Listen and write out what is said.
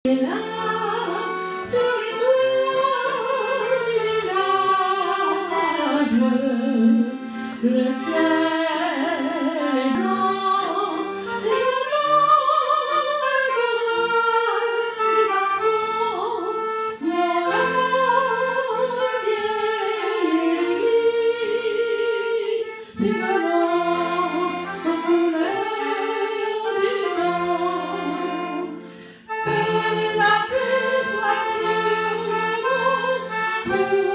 Et là, sur les toits du village, le ciel est blanc, les garçons vont la vieille, du ballon aux couleurs du vent. La pluie soit sur le monde.